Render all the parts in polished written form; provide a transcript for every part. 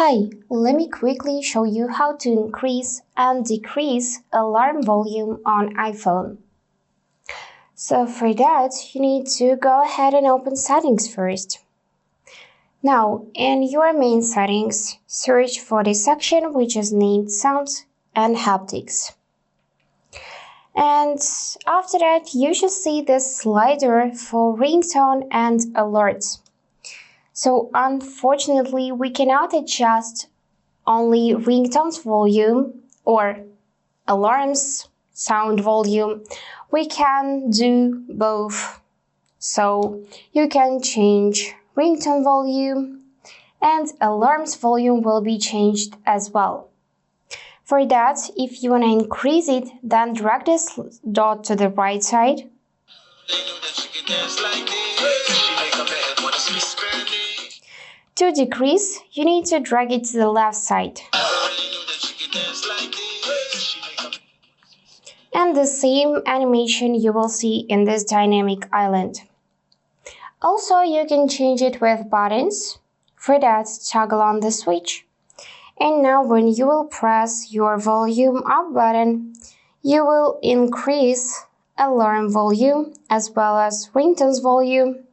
Hi, let me quickly show you how to increase and decrease alarm volume on iPhone. So for that, you need to go ahead and open settings first. Now, in your main settings, search for the section which is named Sounds and Haptics. And after that, you should see this slider for ringtone and alerts. So unfortunately, we cannot adjust only ringtones volume or alarms sound volume. We can do both. So you can change ringtone volume and alarms volume will be changed as well. For that, if you want to increase it, then drag this dot to the right side. To decrease, you need to drag it to the left side. And the same animation you will see in this dynamic island. Also, you can change it with buttons. For that, toggle on the switch. And now when you will press your volume up button, you will increase alarm volume as well as ringtones volume.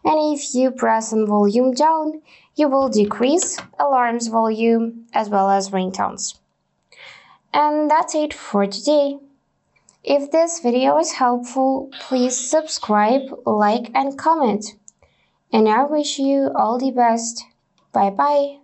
And if you press on volume down, you will decrease alarms volume as well as ringtones. And that's it for today. If this video is helpful, please subscribe, like and comment. And I wish you all the best. Bye bye.